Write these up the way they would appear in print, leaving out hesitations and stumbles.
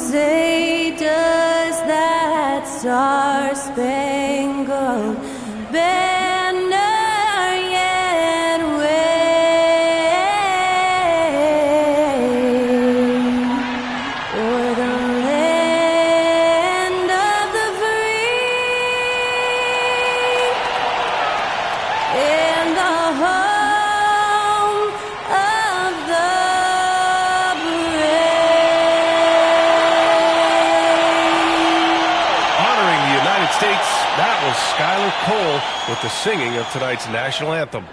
say, does that star-spangled banner yet wave o'er the land of the free and the home of the States, that was Skylar Cole with the singing of tonight's national anthem.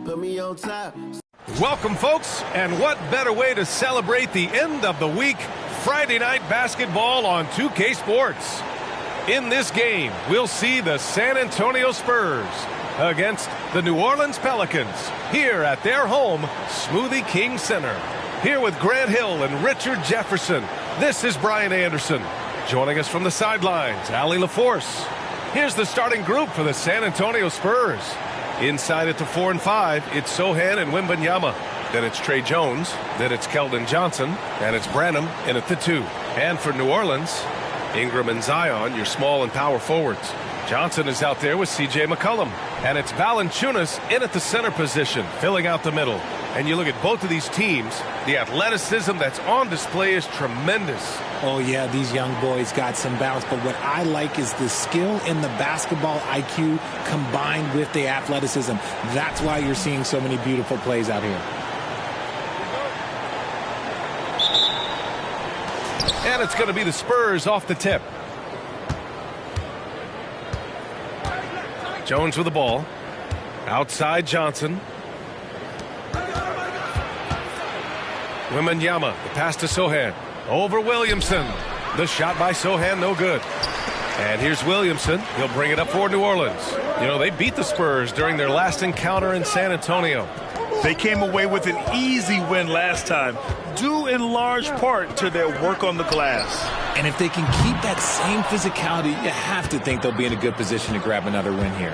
Put me on top. Welcome, folks, and what better way to celebrate the end of the week? Friday night basketball on 2K Sports. In this game, we'll see the San Antonio Spurs against the New Orleans Pelicans here at their home, Smoothie King Center. Here with Grant Hill and Richard Jefferson, this is Brian Anderson. Joining us from the sidelines, Allie LaForce. Here's the starting group for the San Antonio Spurs. Inside at the 4 and 5, it's Sohan and Wembanyama. Then it's Trey Jones. Then it's Keldon Johnson. And it's Branham in at the 2. And for New Orleans, Ingram and Zion, your small and power forwards. Johnson is out there with C.J. McCollum. And it's Valanciunas in at the center position, filling out the middle. And you look at both of these teams, the athleticism that's on display is tremendous. Oh, yeah, these young boys got some bounce. But what I like is the skill in the basketball IQ combined with the athleticism. That's why you're seeing so many beautiful plays out here. And it's going to be the Spurs off the tip. Jones with the ball. Outside Johnson. Wembanyama, the pass to Sohan. Over Williamson. The shot by Sohan, no good. And here's Williamson. He'll bring it up for New Orleans. You know, they beat the Spurs during their last encounter in San Antonio. They came away with an easy win last time, due in large part to their work on the glass. And if they can keep that same physicality, you have to think they'll be in a good position to grab another win here.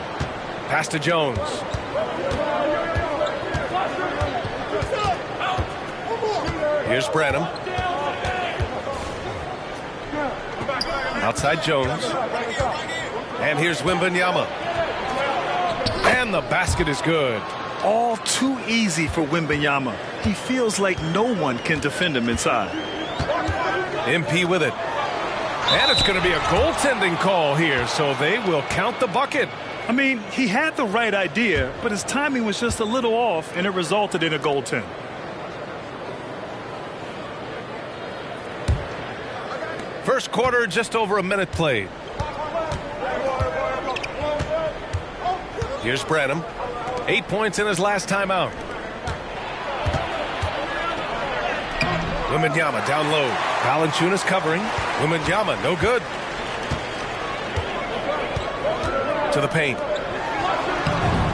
Pass to Jones. Here's Branham. Outside Jones. And here's Wembanyama. And the basket is good. All too easy for Wembanyama. He feels like no one can defend him inside. MP with it. And it's going to be a goaltending call here, so they will count the bucket. I mean, he had the right idea, but his timing was just a little off, and it resulted in a goaltend. First quarter, just over a minute played. Here's Branham. 8 points in his last time out. Wembanyama down low. Valanciunas covering. Wembanyama, no good. To the paint.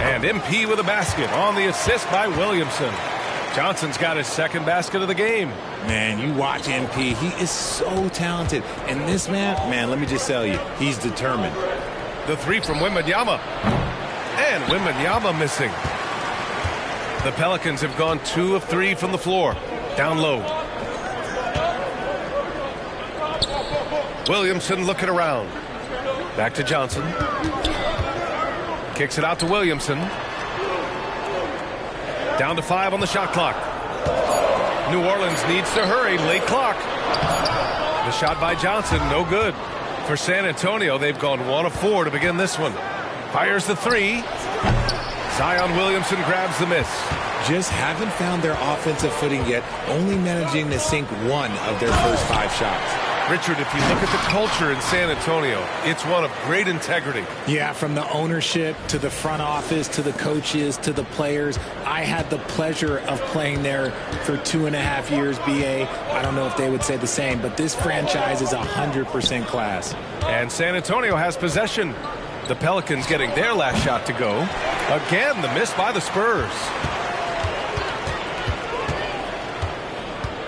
And MP with a basket on the assist by Williamson. Johnson's got his second basket of the game. Man, you watch MP. He is so talented. And this man, let me just tell you, he's determined. The three from Wembanyama. And Wembanyama missing. The Pelicans have gone 2 of 3 from the floor. Down low. Williamson looking around. Back to Johnson. Kicks it out to Williamson. Down to 5 on the shot clock. New Orleans needs to hurry. Late clock. The shot by Johnson, no good. For San Antonio, they've gone 1 of 4 to begin this one. Fires the 3. Zion Williamson grabs the miss. Just haven't found their offensive footing yet, only managing to sink 1 of their first 5 shots. Richard, if you look at the culture in San Antonio, it's one of great integrity. Yeah, from the ownership to the front office to the coaches to the players. I had the pleasure of playing there for 2.5 years, BA. I don't know if they would say the same, but this franchise is 100% class. And San Antonio has possession. The Pelicans getting their last shot to go. Again, the miss by the Spurs.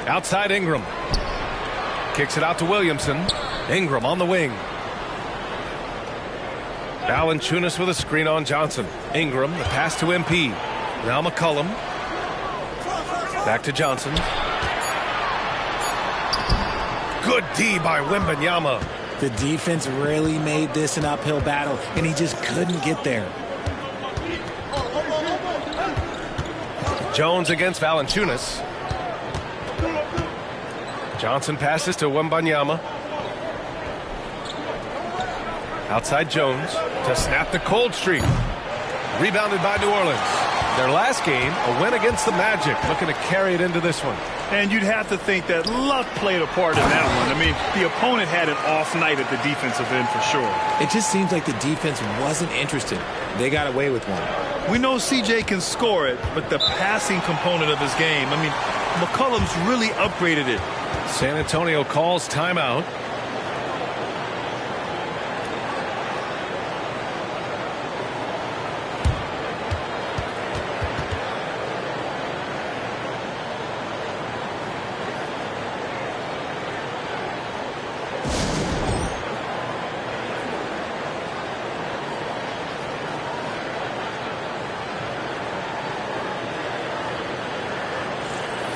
Outside Ingram. Kicks it out to Williamson. Ingram on the wing. Valanciunas with a screen on Johnson. Ingram, the pass to MP. Now McCollum. Back to Johnson. Good D by Wembanyama. The defense really made this an uphill battle, and he just couldn't get there. Jones against Valanciunas. Johnson passes to Wembanyama. Outside Jones to snap the cold streak. Rebounded by New Orleans. Their last game, a win against the Magic, looking to carry it into this one. And you'd have to think that luck played a part in that one. I mean, the opponent had an off night at the defensive end for sure. It just seems like the defense wasn't interested. They got away with one. We know CJ can score it, but the passing component of his game, I mean, McCollum's really upgraded it. San Antonio calls timeout.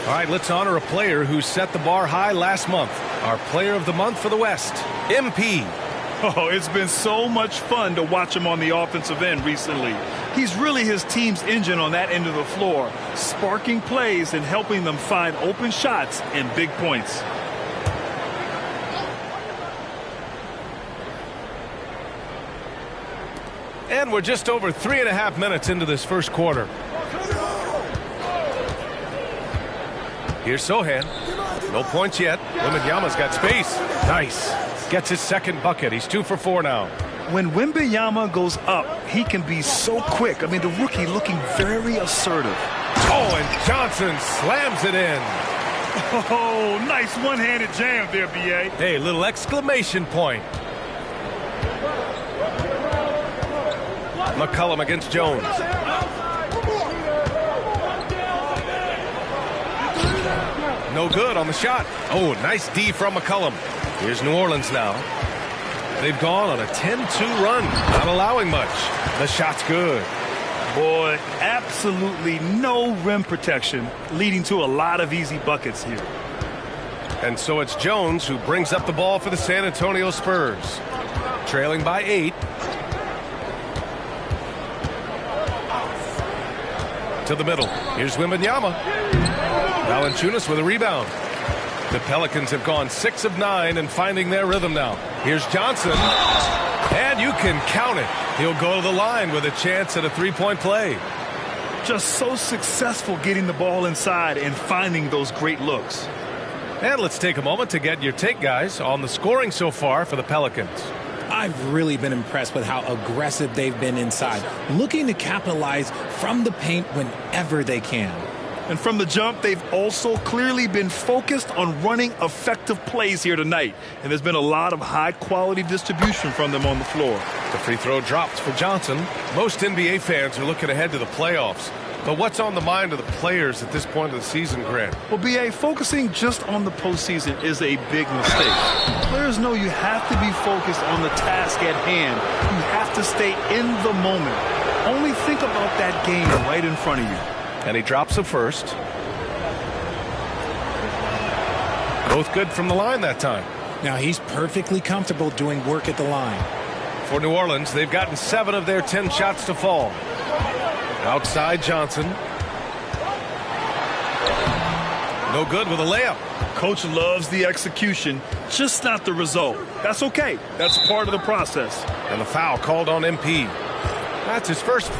All right, let's honor a player who set the bar high last month. Our player of the month for the West, MP. Oh, it's been so much fun to watch him on the offensive end recently. He's really his team's engine on that end of the floor, sparking plays and helping them find open shots and big points. And we're just over 3.5 minutes into this first quarter. Here's Sohan. No points yet. Wembanyama's got space. Nice. Gets his second bucket. He's 2 for 4 now. When Wembanyama goes up, he can be so quick. I mean, the rookie looking very assertive. Oh, and Johnson slams it in. Oh, nice one-handed jam there, B.A. Hey, little exclamation point. McCollum against Jones. No good on the shot. Oh, nice D from McCollum. Here's New Orleans now. They've gone on a 10-2 run, not allowing much. The shot's good. Boy, absolutely no rim protection, leading to a lot of easy buckets here. And so it's Jones who brings up the ball for the San Antonio Spurs. Trailing by 8. To the middle. Here's Wembanyama. Valanciunas with a rebound. The Pelicans have gone 6 of 9 and finding their rhythm now. Here's Johnson. And you can count it. He'll go to the line with a chance at a three-point play. Just so successful getting the ball inside and finding those great looks. And let's take a moment to get your take, guys, on the scoring so far for the Pelicans. I've really been impressed with how aggressive they've been inside, looking to capitalize from the paint whenever they can. And from the jump, they've also clearly been focused on running effective plays here tonight. And there's been a lot of high-quality distribution from them on the floor. The free throw drops for Johnson. Most NBA fans are looking ahead to the playoffs. But what's on the mind of the players at this point of the season, Grant? Well, B.A., focusing just on the postseason is a big mistake. Players know you have to be focused on the task at hand. You have to stay in the moment. Only think about that game right in front of you. And he drops the first. Both good from the line that time. Now he's perfectly comfortable doing work at the line. For New Orleans, they've gotten 7 of their 10 shots to fall. Outside Johnson. No good with a layup. Coach loves the execution, just not the result. That's okay. That's part of the process. And the foul called on MP. That's his first.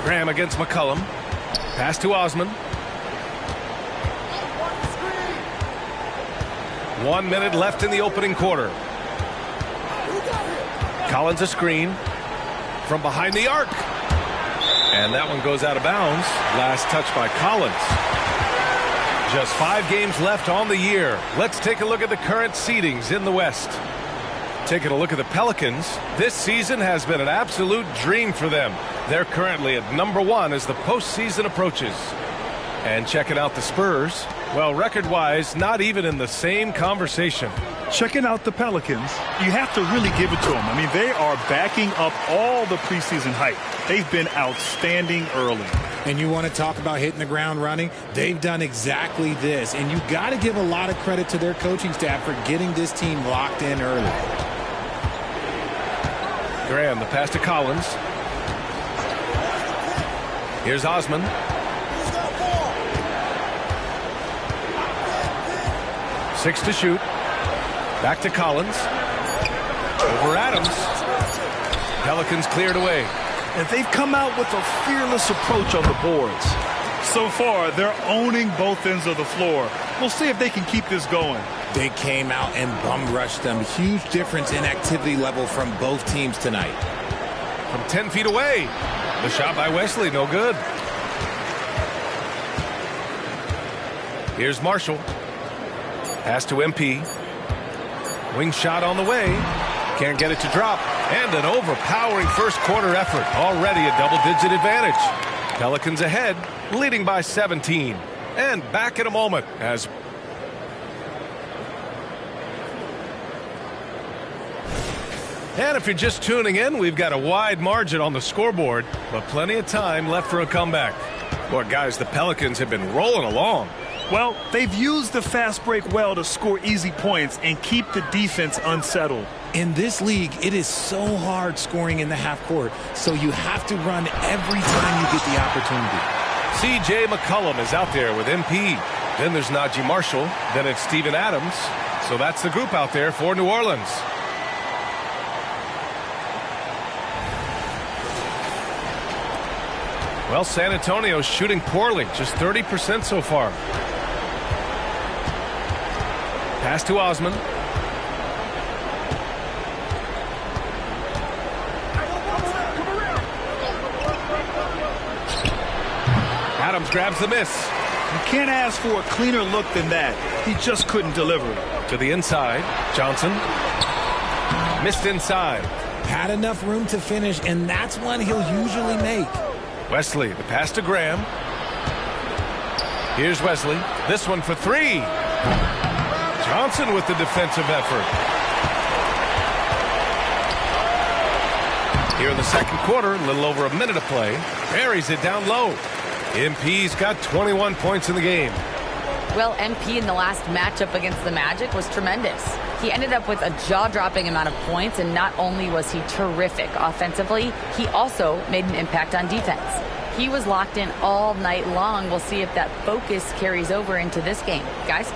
Graham against McCollum. Pass to Osman. 1 minute left in the opening quarter. Collins a screen from behind the arc. And that one goes out of bounds. Last touch by Collins. Just 5 games left on the year. Let's take a look at the current seedings in the West. Taking a look at the Pelicans, this season has been an absolute dream for them. They're currently at #1 as the postseason approaches. And checking out the Spurs, well, record-wise, not even in the same conversation. Checking out the Pelicans, you have to really give it to them. I mean, they are backing up all the preseason hype. They've been outstanding early. And you want to talk about hitting the ground running? They've done exactly this. And you got to give a lot of credit to their coaching staff for getting this team locked in early. Graham, the pass to Collins. Here's Osman. Six to shoot. Back to Collins. Over Adams. Pelicans cleared away. And they've come out with a fearless approach on the boards. So far, they're owning both ends of the floor. We'll see if they can keep this going. They came out and bum rushed them. Huge difference in activity level from both teams tonight. From 10 feet away. The shot by Wesley, no good. Here's Marshall. Pass to MP. Wing shot on the way. Can't get it to drop. And an overpowering first quarter effort. Already a double-digit advantage. Pelicans ahead, leading by 17. And back in a moment as... And if you're just tuning in, we've got a wide margin on the scoreboard, but plenty of time left for a comeback. Boy, guys, the Pelicans have been rolling along. Well, they've used the fast break well to score easy points and keep the defense unsettled. In this league, it is so hard scoring in the half court, so you have to run every time you get the opportunity. C.J. McCollum is out there with MP. Then there's Najee Marshall. Then it's Steven Adams. So that's the group out there for New Orleans. Well, San Antonio's shooting poorly, just 30% so far. Pass to Osman. Adams grabs the miss. You can't ask for a cleaner look than that. He just couldn't deliver. To the inside, Johnson. Missed inside. Had enough room to finish, and that's one he'll usually make. Wesley, the pass to Graham. Here's Wesley. This one for three. Johnson with the defensive effort. Here in the second quarter, a little over a minute to play. Buries it down low. MP's got 21 points in the game. Well, MP in the last matchup against the Magic was tremendous. He ended up with a jaw-dropping amount of points, and not only was he terrific offensively, he also made an impact on defense. He was locked in all night long. We'll see if that focus carries over into this game. Guys?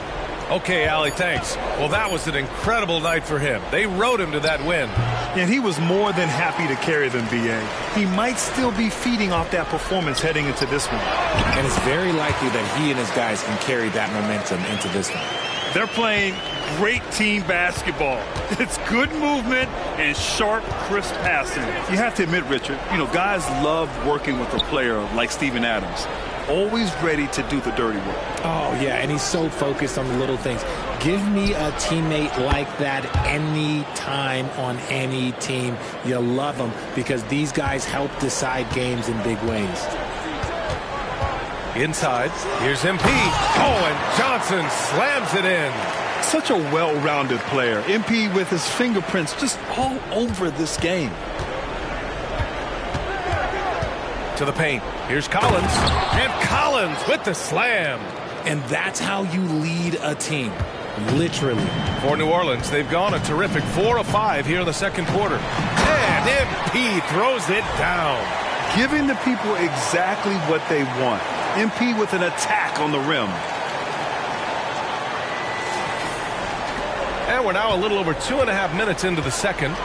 Okay, Allie, thanks. Well, that was an incredible night for him. They rode him to that win. And he was more than happy to carry them, B.A. He might still be feeding off that performance heading into this one. And it's very likely that he and his guys can carry that momentum into this one. They're playing great team basketball. It's good movement and sharp, crisp passing. You have to admit, Richard, guys love working with a player like Steven Adams. Always ready to do the dirty work. Oh, yeah, and he's so focused on the little things. Give me a teammate like that any time on any team. You love them because these guys help decide games in big ways. Inside, here's MP. Oh, and Johnson slams it in. Such a well-rounded player. MP with his fingerprints just all over this game. To the paint. Here's Collins. And Collins with the slam. And that's how you lead a team. Literally. For New Orleans, they've gone a terrific 4 of 5 here in the second quarter. And MP throws it down. Giving the people exactly what they want. MP with an attack on the rim. And we're now a little over 2.5 minutes into the second.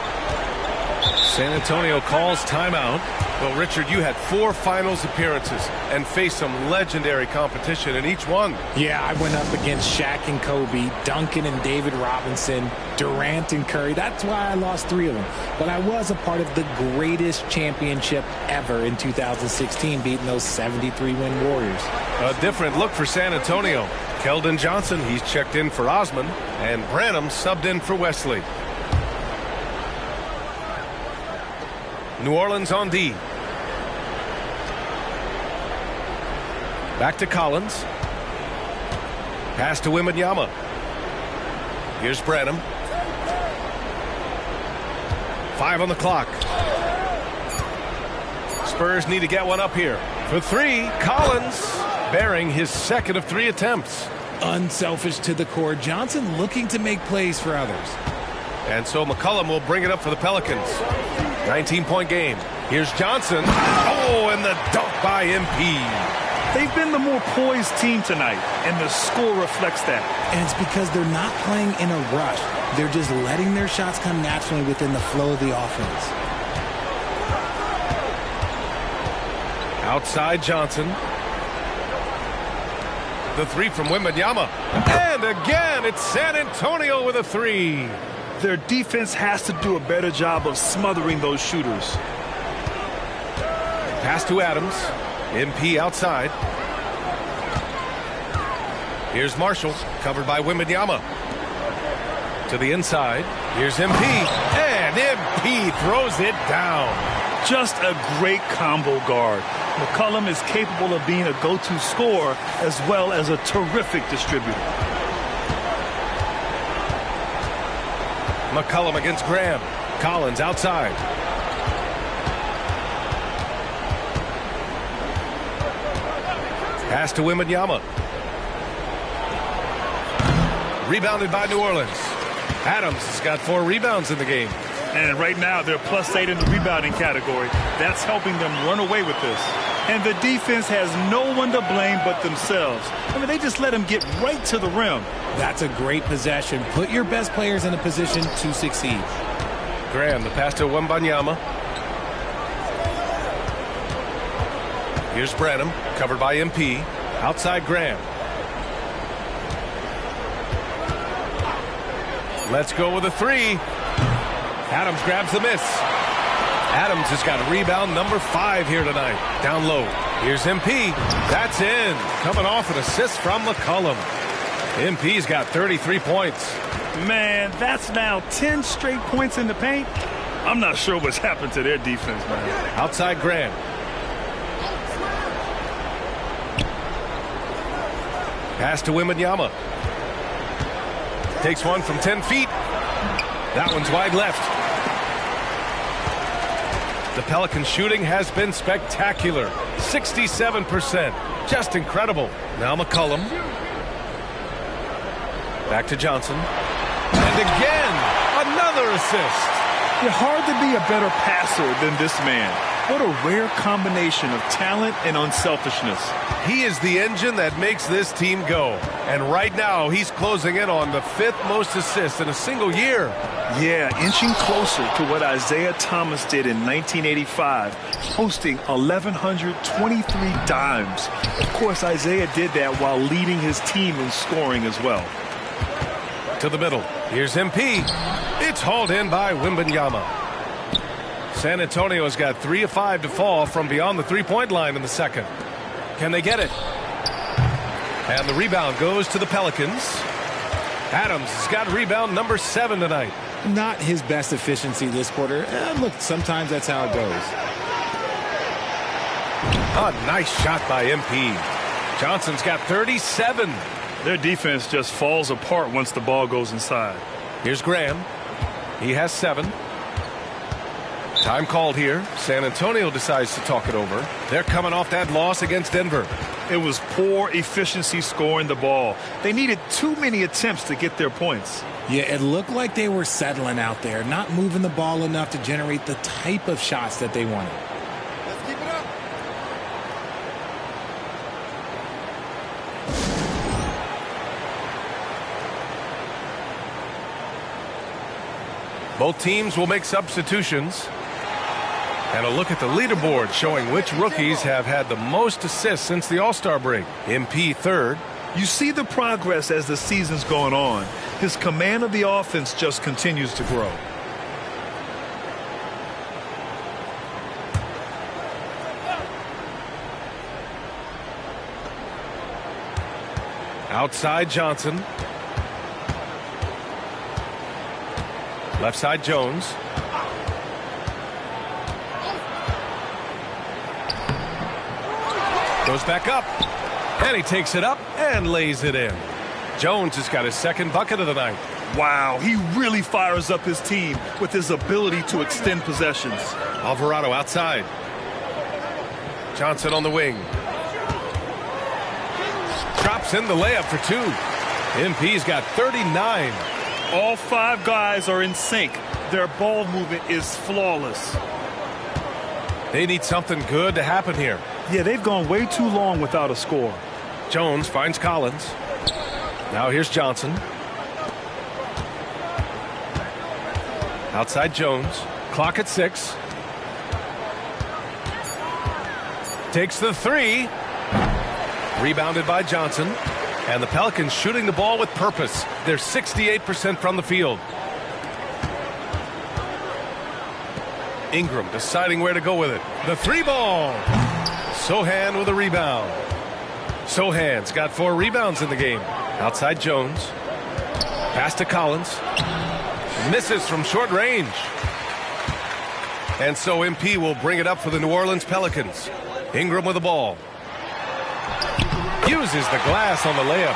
San Antonio calls timeout. Well, Richard, you had 4 finals appearances and faced some legendary competition in each one. Yeah, I went up against Shaq and Kobe, Duncan and David Robinson, Durant and Curry. That's why I lost 3 of them. But I was a part of the greatest championship ever in 2016, beating those 73-win Warriors. A different look for San Antonio. Keldon Johnson, he's checked in for Osman, and Branham subbed in for Wesley. New Orleans on D. Back to Collins. Pass to Wembanyama. Here's Branham. 5 on the clock. Spurs need to get one up here. For 3, Collins bearing his second of 3 attempts. Unselfish to the core. Johnson looking to make plays for others. And so McCollum will bring it up for the Pelicans. 19-point game. Here's Johnson. Oh, and the dunk by MP. They've been the more poised team tonight, and the score reflects that. And it's because they're not playing in a rush. They're just letting their shots come naturally within the flow of the offense. Outside Johnson. The 3 from Wembanyama. And again, it's San Antonio with a 3. Their defense has to do a better job of smothering those shooters. Pass to Adams. MP outside. Here's Marshall, covered by Wembanyama. To the inside. Here's MP. And MP throws it down. Just a great combo guard. McCollum is capable of being a go-to scorer as well as a terrific distributor. McCollum against Graham. Collins outside. Pass to Wembanyama. Rebounded by New Orleans. Adams has got 4 rebounds in the game. And right now they're +8 in the rebounding category. That's helping them run away with this. And the defense has no one to blame but themselves. I mean, they just let them get right to the rim. That's a great possession. Put your best players in a position to succeed. Graham, the pass to Wembanyama. Here's Branham, covered by MP. Outside Graham. Let's go with a 3. Adams grabs the miss. Adams has got rebound number 5 here tonight. Down low. Here's MP. That's in. Coming off an assist from McCollum. MP's got 33 points. Man, that's now 10 straight points in the paint. I'm not sure what's happened to their defense, man. Outside Graham. Pass to Wembanyama. Takes one from 10 feet. That one's wide left. The Pelicans shooting has been spectacular. 67%. Just incredible. Now McCollum. Back to Johnson. And again, another assist. It's hard to be a better passer than this man. What a rare combination of talent and unselfishness. He is the engine that makes this team go. And right now, he's closing in on the 5th most assists in a single year. Yeah, inching closer to what Isaiah Thomas did in 1985, posting 1,123 dimes. Of course, Isaiah did that while leading his team in scoring as well. To the middle. Here's MP. It's hauled in by Wembanyama. San Antonio's got 3 of 5 to fall from beyond the 3-point line in the second. Can they get it? And the rebound goes to the Pelicans. Adams has got rebound number 7 tonight. Not his best efficiency this quarter. Look, sometimes that's how it goes. A nice shot by MP. Johnson's got 37. Their defense just falls apart once the ball goes inside. Here's Graham. He has 7. Time called here. San Antonio decides to talk it over. They're coming off that loss against Denver. It was poor efficiency scoring the ball. They needed too many attempts to get their points. Yeah, it looked like they were settling out there, not moving the ball enough to generate the type of shots that they wanted. Let's keep it up. Both teams will make substitutions. And a look at the leaderboard showing which rookies have had the most assists since the All-Star break. MP 3rd. You see the progress as the season's going on. His command of the offense just continues to grow. Outside Johnson. Left side Jones. Goes back up. And he takes it up and lays it in. Jones has got his second bucket of the night. Wow, he really fires up his team with his ability to extend possessions. Alvarado outside. Johnson on the wing. Drops in the layup for two. MP's got 39. All five guys are in sync. Their ball movement is flawless. They need something good to happen here. Yeah, they've gone way too long without a score. Jones finds Collins. Now here's Johnson. Outside Jones. Clock at 6. Takes the three. Rebounded by Johnson. And the Pelicans shooting the ball with purpose. They're 68% from the field. Ingram deciding where to go with it. The three ball. Sohan with a rebound. Sohan's got 4 rebounds in the game. Outside Jones. Pass to Collins. Misses from short range. And so MP will bring it up for the New Orleans Pelicans. Ingram with the ball. Uses the glass on the layup.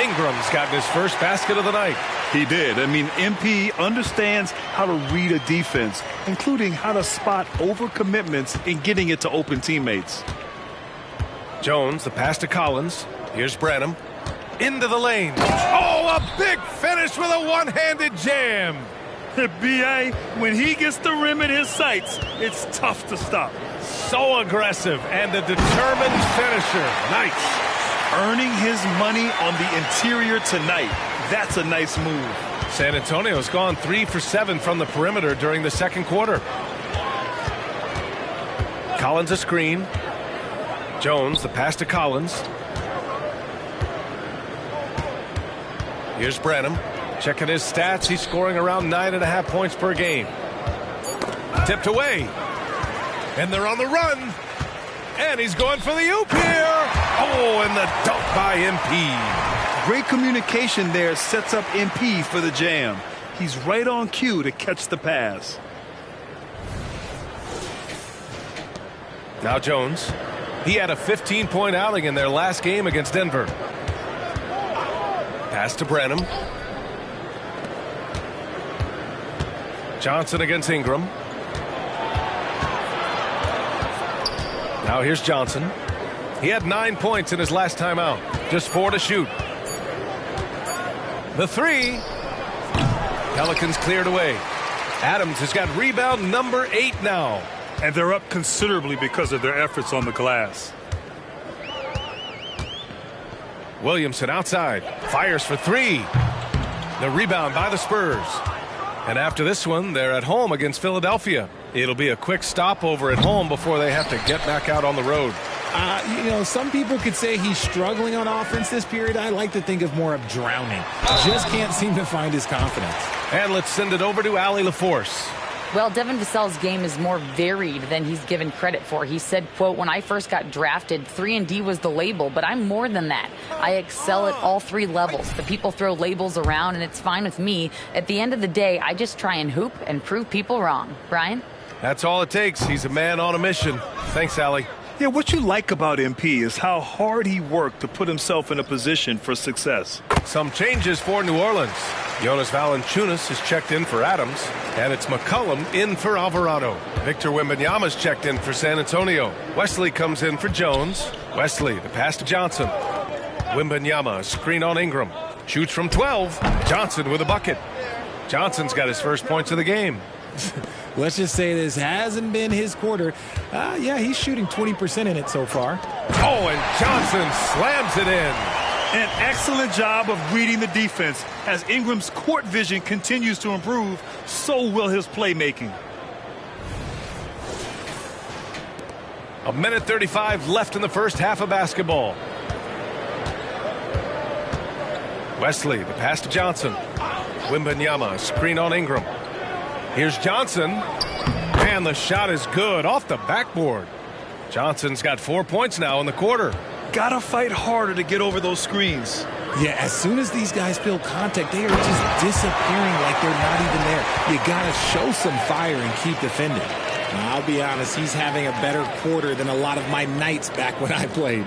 Ingram's gotten his first basket of the night. He did. I mean, MP understands how to read a defense, including how to spot overcommitments and getting it to open teammates. Jones, the pass to Collins. Here's Branham. Into the lane. Oh, a big finish with a one-handed jam. B.A., when he gets the rim in his sights, it's tough to stop. So aggressive and a determined finisher. Nice. Earning his money on the interior tonight. That's a nice move. San Antonio's gone 3 for 7 from the perimeter during the second quarter. Collins a screen. Jones, the pass to Collins. Here's Branham. Checking his stats. He's scoring around 9.5 points per game. Tipped away. And they're on the run. And he's going for the oop here. Oh, and the dunk by MP. Great communication there sets up MP for the jam. He's right on cue to catch the pass. Now Jones. He had a 15-point outing in their last game against Denver. Pass to Branham. Johnson against Ingram. Now here's Johnson. He had 9 points in his last time out. Just 4 to shoot. The three. Pelicans cleared away. Adams has got rebound number 8 now. And they're up considerably because of their efforts on the glass. Williamson outside. Fires for 3. The rebound by the Spurs. And after this one, they're at home against Philadelphia. It'll be a quick stopover at home before they have to get back out on the road. Some people could say he's struggling on offense this period. I like to think of more of drowning. Just can't seem to find his confidence. And let's send it over to Allie LaForce. Well, Devin Vassell's game is more varied than he's given credit for. He said, quote, "When I first got drafted, 3-and-D was the label, but I'm more than that. I excel at all 3 levels. The people throw labels around, and it's fine with me. At the end of the day, I just try and hoop and prove people wrong." Brian? That's all it takes. He's a man on a mission. Thanks, Allie. Yeah, what you like about MP is how hard he worked to put himself in a position for success. Some changes for New Orleans. Jonas Valanciunas is checked in for Adams, and it's McCollum in for Alvarado. Victor Wembanyama's checked in for San Antonio. Wesley comes in for Jones. Wesley, the pass to Johnson. Wembanyama, screen on Ingram. Shoots from 12. Johnson with a bucket. Johnson's got his first points of the game. Let's just say this hasn't been his quarter. Yeah, he's shooting 20% in it so far. Oh, and Johnson slams it in. An excellent job of reading the defense. As Ingram's court vision continues to improve, so will his playmaking. A minute 35 left in the first half of basketball. Wesley, the pass to Johnson. Wembanyama, screen on Ingram. Here's Johnson. And the shot is good off the backboard. Johnson's got 4 points now in the quarter. Gotta fight harder to get over those screens. Yeah, as soon as these guys feel contact, they are just disappearing like they're not even there. You gotta show some fire and keep defending. I'll be honest, he's having a better quarter than a lot of my nights back when I played.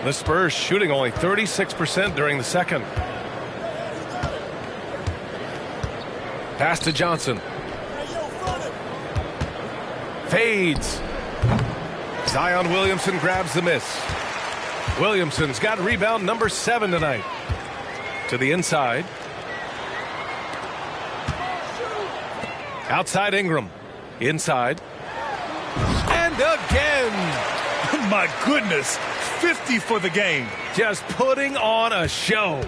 The Spurs shooting only 36% during the second. Pass to Johnson. Fades. Zion Williamson grabs the miss. Williamson's got rebound number 7 tonight. To the inside. Outside Ingram. Inside. And again. My goodness. 50 for the game. Just putting on a show.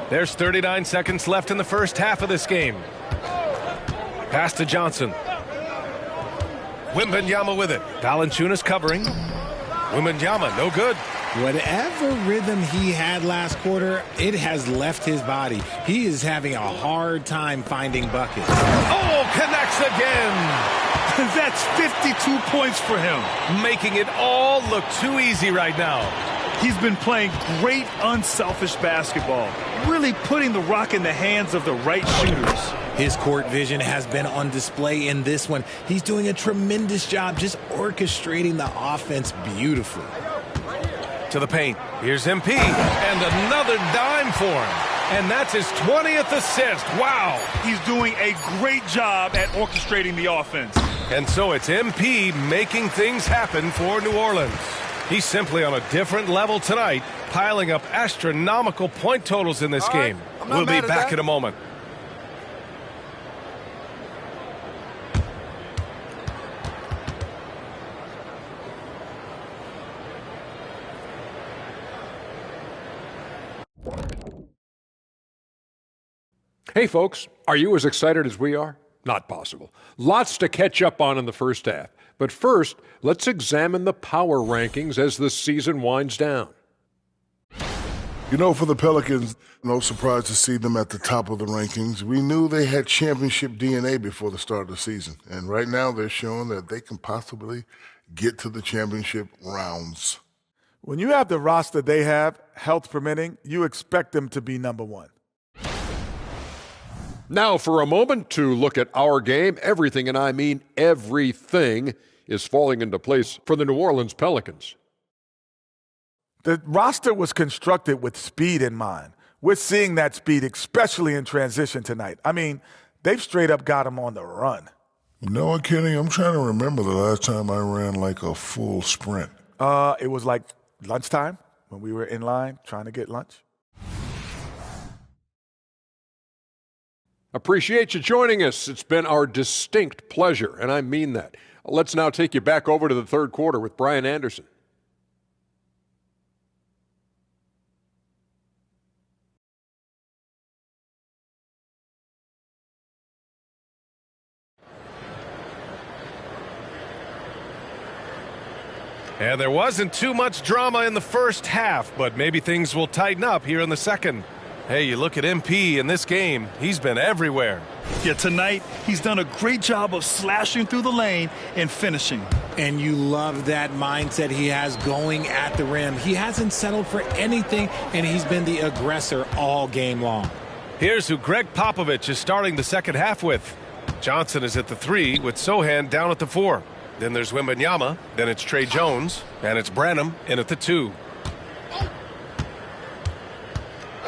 There's 39 seconds left in the first half of this game. Pass to Johnson. Wembanyama with it. Valanciunas covering. Wembanyama, no good. Whatever rhythm he had last quarter, it has left his body. He is having a hard time finding buckets. Oh, connects again. That's 52 points for him. Making it all look too easy right now. He's been playing great unselfish basketball, really putting the rock in the hands of the right shooters. His court vision has been on display in this one. He's doing a tremendous job just orchestrating the offense beautifully. To the paint. Here's MP. And another dime for him. And that's his 20th assist. Wow. He's doing a great job at orchestrating the offense. And so it's MP making things happen for New Orleans. He's simply on a different level tonight, piling up astronomical point totals in this game. We'll be back in a moment. Hey, folks, are you as excited as we are? Not possible. Lots to catch up on in the first half. But first, let's examine the power rankings as the season winds down. You know, for the Pelicans, no surprise to see them at the top of the rankings. We knew they had championship DNA before the start of the season. And right now they're showing that they can possibly get to the championship rounds. When you have the roster they have, health permitting, you expect them to be number one. Now, for a moment, to look at our game. Everything, and I mean everything, is falling into place for the New Orleans Pelicans. The roster was constructed with speed in mind. We're seeing that speed, especially in transition tonight. I mean, they've straight up got them on the run. You know what, Kenny? I'm trying to remember the last time I ran like a full sprint. It was like lunchtime when we were in line trying to get lunch. Appreciate you joining us. It's been our distinct pleasure, and I mean that. Let's now take you back over to the third quarter with Brian Anderson. And there wasn't too much drama in the first half, but maybe things will tighten up here in the second. Hey, you look at MP in this game, he's been everywhere. Yeah, tonight he's done a great job of slashing through the lane and finishing. And you love that mindset he has going at the rim. He hasn't settled for anything, and he's been the aggressor all game long. Here's who Greg Popovich is starting the second half with. Johnson is at the 3 with Sohan down at the 4. Then there's Wembanyama, then it's Trey Jones, and it's Branham in at the 2.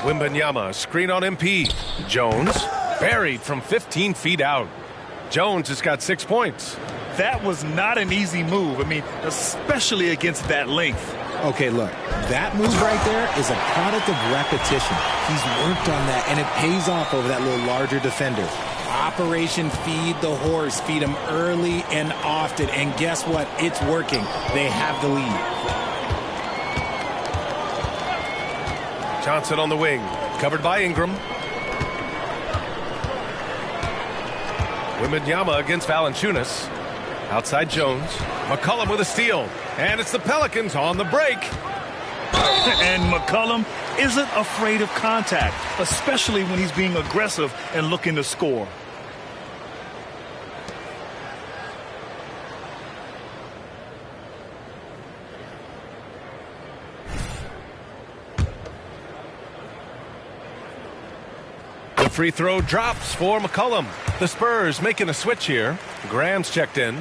Wembanyama, screen on MP. Jones, buried from 15 feet out. Jones has got 6 points. That was not an easy move. I mean, especially against that length. Okay, look, that move right there is a product of repetition. He's worked on that, and it pays off over that little larger defender. Operation Feed the Horse. Feed him early and often, and guess what? It's working. They have the lead. Johnson on the wing, covered by Ingram. Wembanyama against Valanciunas. Outside Jones. McCollum with a steal. And it's the Pelicans on the break. And McCollum isn't afraid of contact, especially when he's being aggressive and looking to score. The free throw drops for McCollum. The Spurs making a switch here. Graham's checked in.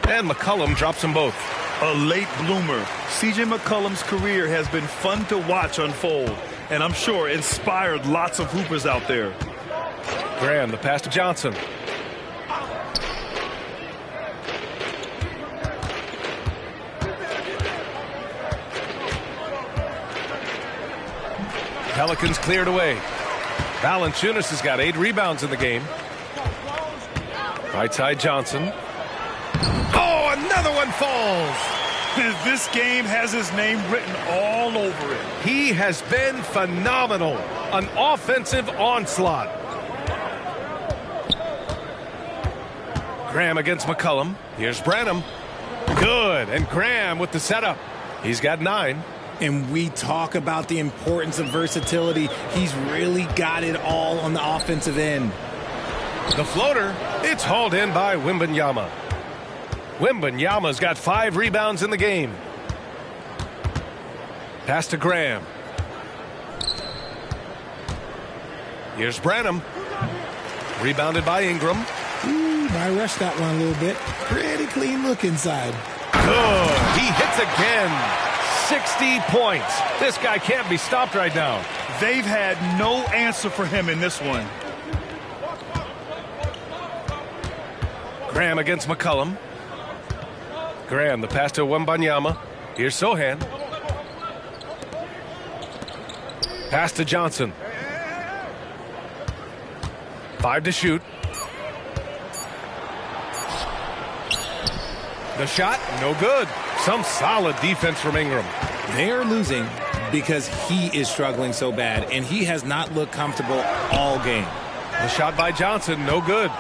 And McCollum drops them both. A late bloomer. C.J. McCollum's career has been fun to watch unfold, and I'm sure inspired lots of hoopers out there. Graham, the pass to Johnson. Pelicans cleared away. Valanciunas has got 8 rebounds in the game. Right side Johnson. Oh, another one falls. This game has his name written all over it. He has been phenomenal. An offensive onslaught. Graham against McCollum. Here's Branham. Good. And Graham with the setup. He's got 9. And we talk about the importance of versatility. He's really got it all on the offensive end. The floater. It's hauled in by Wembanyama. Wembanyama's got 5 rebounds in the game. Pass to Graham. Here's Branham. Rebounded by Ingram. Ooh, I rushed that one a little bit. Pretty clean look inside. Good. He hits again. 60 points. This guy can't be stopped right now. They've had no answer for him in this one. Graham against McCollum. Graham, the pass to Wembanyama. Here's Sohan. Pass to Johnson. 5 to shoot. The shot, no good. Some solid defense from Ingram. They are losing because he is struggling so bad, and he has not looked comfortable all game. The shot by Johnson, no good.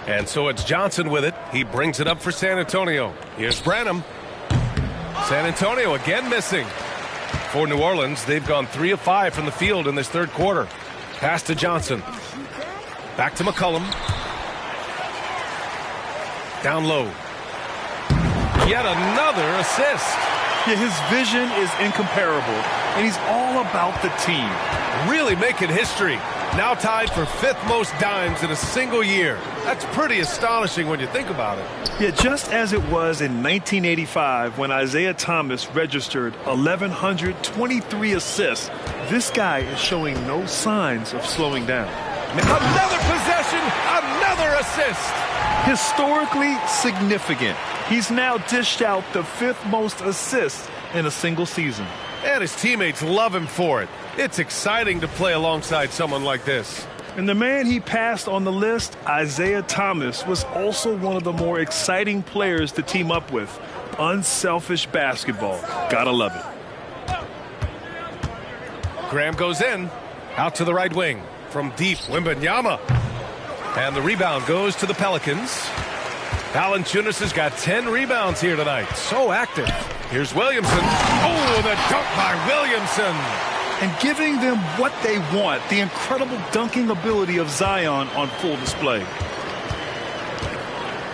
And so it's Johnson with it. He brings it up for San Antonio. Here's Branham. San Antonio again missing. For New Orleans, they've gone 3 of 5 from the field in this third quarter. Pass to Johnson. Back to McCollum. Down low. Yet another assist. Yeah, his vision is incomparable, and he's all about the team. Really making history. Now tied for 5th most dimes in a single year. That's pretty astonishing when you think about it. Yeah, just as it was in 1985 when Isaiah Thomas registered 1,123 assists, this guy is showing no signs of slowing down. Another possession, another assist. Historically significant. He's now dished out the 5th most assists in a single season. And his teammates love him for it. It's exciting to play alongside someone like this. And the man he passed on the list, Isaiah Thomas, was also one of the more exciting players to team up with. Unselfish basketball. Gotta love it. Graham goes in. Out to the right wing. From deep, Wembanyama. And the rebound goes to the Pelicans. Valanciunas has got 10 rebounds here tonight. So active. Here's Williamson. Oh, the dunk by Williamson. And giving them what they want, the incredible dunking ability of Zion on full display.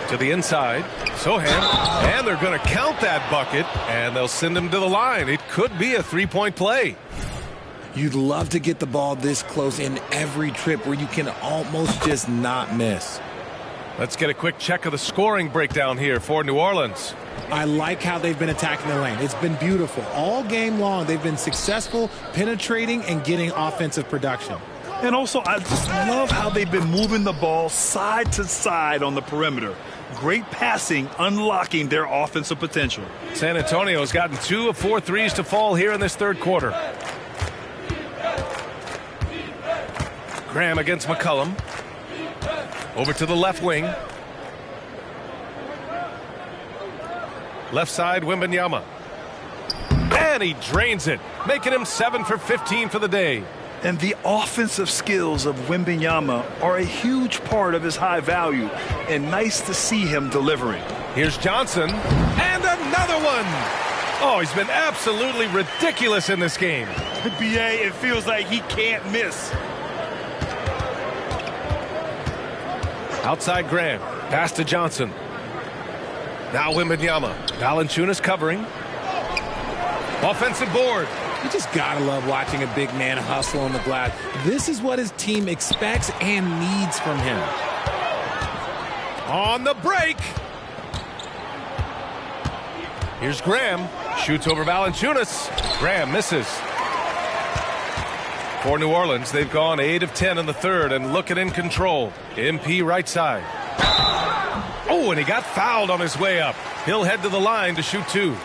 To the inside. Sohan. And they're going to count that bucket. And they'll send him to the line. It could be a 3-point play. You'd love to get the ball this close in every trip where you can almost just not miss. Let's get a quick check of the scoring breakdown here for New Orleans. I like how they've been attacking the lane. It's been beautiful. All game long, they've been successful penetrating and getting offensive production. And also, I just love how they've been moving the ball side to side on the perimeter. Great passing, unlocking their offensive potential. San Antonio's gotten 2 of 4 threes to fall here in this third quarter. Graham against McCollum. Over to the left wing. Left side, Wembanyama. And he drains it, making him 7 for 15 for the day. And the offensive skills of Wembanyama are a huge part of his high value, and nice to see him delivering. Here's Johnson, and another one. Oh, he's been absolutely ridiculous in this game. BA, it feels like he can't miss. Outside Graham. Pass to Johnson. Now Wembanyama. Valanciunas covering. Offensive board. You just gotta love watching a big man hustle on the glass. This is what his team expects and needs from him. On the break. Here's Graham. Shoots over Valanciunas. Graham misses. For New Orleans, they've gone 8 of 10 in the third and looking in control. MP right side. Oh, and he got fouled on his way up. He'll head to the line to shoot 2.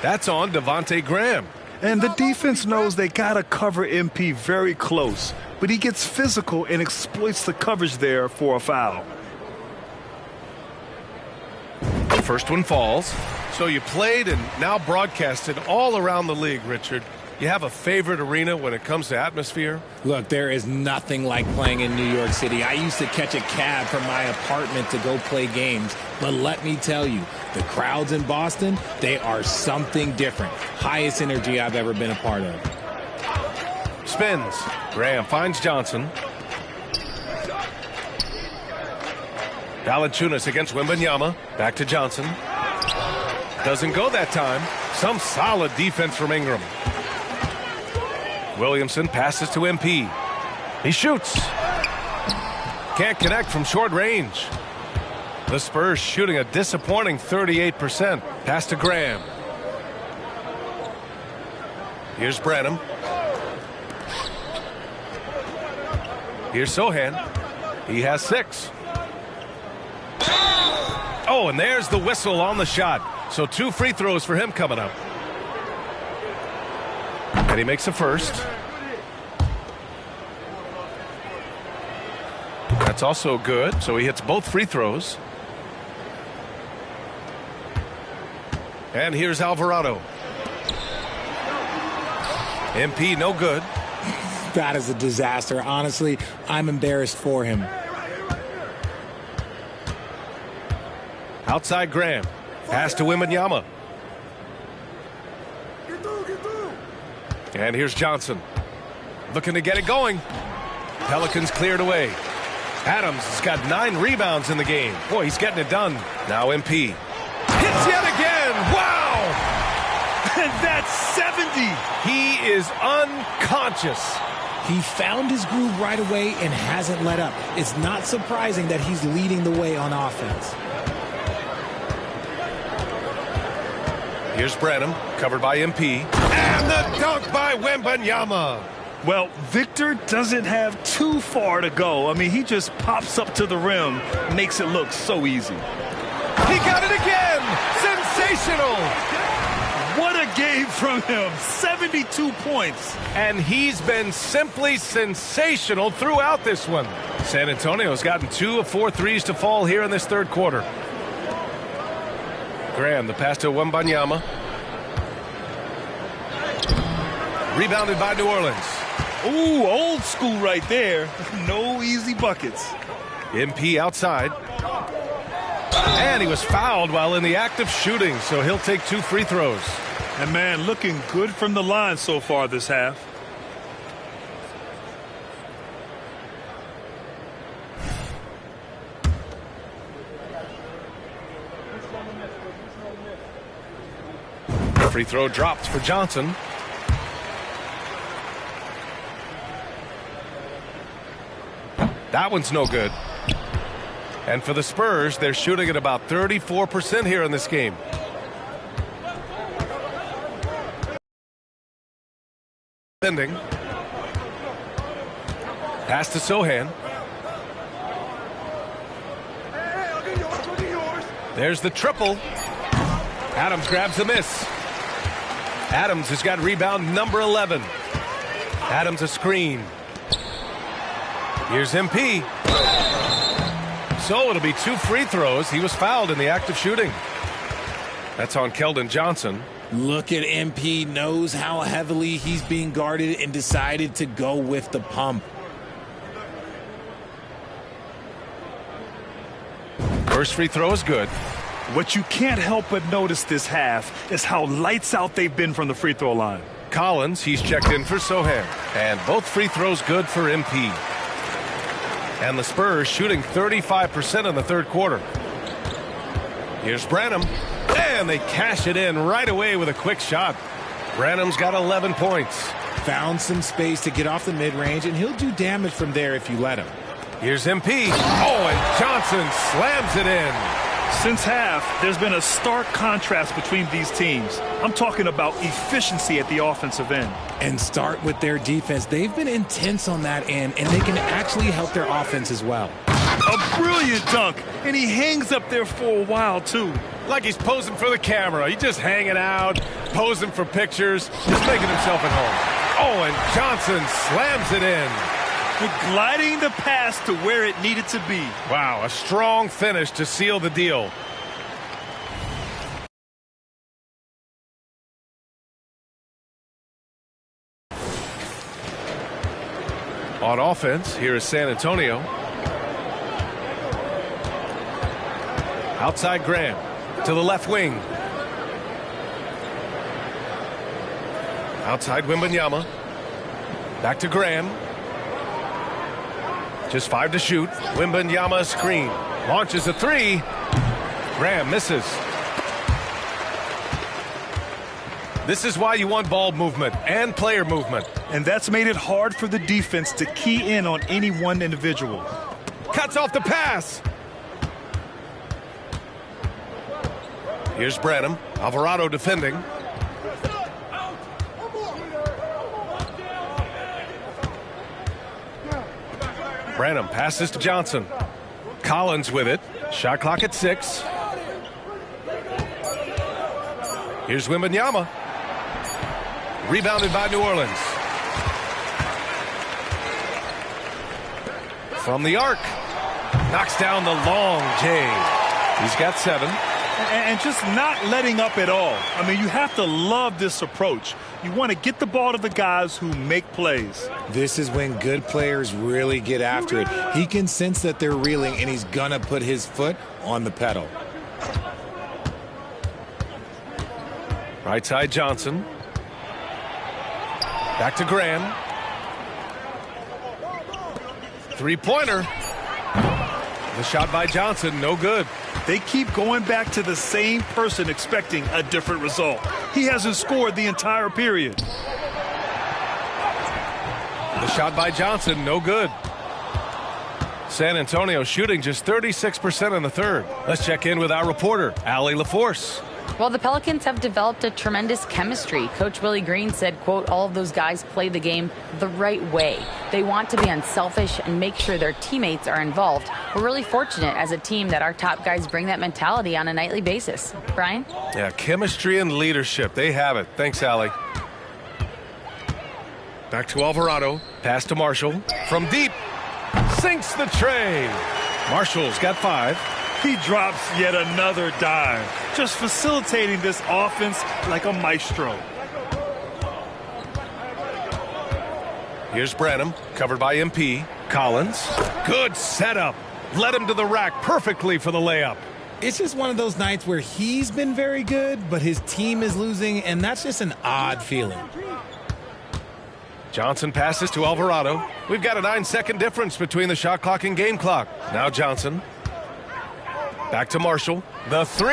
That's on Devontae Graham. And the defense knows they got to cover MP very close, but he gets physical and exploits the coverage there for a foul. First one falls. So you played and now broadcasted all around the league, Richard. You have a favorite arena when it comes to atmosphere? Look, there is nothing like playing in New York City. I used to catch a cab from my apartment to go play games. But let me tell you, the crowds in Boston, they are something different. Highest energy I've ever been a part of. Spins. Graham finds Johnson. Valanciunas against Wembanyama. Back to Johnson. Doesn't go that time. Some solid defense from Ingram. Williamson passes to MP. He shoots. Can't connect from short range. The Spurs shooting a disappointing 38%. Pass to Graham. Here's Branham. Here's Sohan. He has 6. Oh, and there's the whistle on the shot. So 2 free throws for him coming up. And he makes the first. That's also good. So he hits both free throws. And here's Alvarado. MP no good. That is a disaster. Honestly, I'm embarrassed for him. Outside Graham. Pass to Wembanyama. And here's Johnson. Looking to get it going. Pelicans cleared away. Adams has got 9 rebounds in the game. Boy, he's getting it done. Now MP. Hits yet again. Wow! And that's 70. He is unconscious. He found his groove right away and hasn't let up. It's not surprising that he's leading the way on offense. Here's Branham, covered by MP. And the dunk by Wembanyama. Well, Victor doesn't have too far to go. I mean, he just pops up to the rim, makes it look so easy. He got it again. Sensational. What a game from him. 72 points. And he's been simply sensational throughout this one. San Antonio's gotten 2 of 4 threes to fall here in this third quarter. Graham, the pass to Wembanyama. Rebounded by New Orleans. Ooh, old school right there. No easy buckets. MP outside. And he was fouled while in the act of shooting, so he'll take 2 free throws. And man, looking good from the line so far this half. Free throw dropped for Johnson. That one's no good. And for the Spurs, they're shooting at about 34% here in this game. Ending. Pass to Sohan. There's the triple. Adams grabs the miss. Adams has got rebound number 11. Adams a screen. Here's MP. So it'll be 2 free throws. He was fouled in the act of shooting. That's on Keldon Johnson. Look at MP, knows how heavily he's being guarded and decided to go with the pump. First free throw is good. What you can't help but notice this half is how lights out they've been from the free throw line. Collins, he's checked in for Sohan. And both free throws good for MP. And the Spurs shooting 35% in the third quarter. Here's Branham. And they cash it in right away with a quick shot. Branham's got 11 points. Found some space to get off the mid-range, and he'll do damage from there if you let him. Here's MP. Oh, and Johnson slams it in. Since half, there's been a stark contrast between these teams. I'm talking about efficiency at the offensive end. And start with their defense. They've been intense on that end, and they can actually help their offense as well. A brilliant dunk, and he hangs up there for a while, too. Like he's posing for the camera. He's just hanging out, posing for pictures, just making himself at home. Oh, and Johnson slams it in. Gliding the pass to where it needed to be. Wow, a strong finish to seal the deal. On offense, here is San Antonio. Outside Graham to the left wing. Outside Wembanyama. Back to Graham. Just 5 to shoot. Wembanyama screen. Launches a 3. Graham misses. This is why you want ball movement and player movement. And that's made it hard for the defense to key in on any one individual. Cuts off the pass. Here's Branham. Alvarado defending. Branham passes to Johnson. Collins with it. Shot clock at 6. Here's Wembanyama. Rebounded by New Orleans. From the arc. Knocks down the long J. He's got 7. And just not letting up at all. I mean, you have to love this approach. You want to get the ball to the guys who make plays. This is when good players really get after it. He can sense that they're reeling, and he's going to put his foot on the pedal. Right side Johnson. Back to Graham. 3-pointer. The shot by Johnson, no good. They keep going back to the same person expecting a different result. He hasn't scored the entire period. The shot by Johnson, no good. San Antonio shooting just 36% in the third. Let's check in with our reporter, Allie LaForce. Well, the Pelicans have developed a tremendous chemistry. Coach Willie Green said, quote, all of those guys play the game the right way. They want to be unselfish and make sure their teammates are involved. We're really fortunate as a team that our top guys bring that mentality on a nightly basis. Brian? Yeah, chemistry and leadership. They have it. Thanks, Allie. Back to Alvarado. Pass to Marshall. From deep. Sinks the tray. Marshall's got 5. He drops yet another dive, just facilitating this offense like a maestro. Here's Branham, covered by MP. Collins, good setup. Led him to the rack perfectly for the layup. It's just one of those nights where he's been very good, but his team is losing, and that's just an odd feeling. Johnson passes to Alvarado. We've got a 9-second difference between the shot clock and game clock. Now Johnson. Back to Marshall. The 3.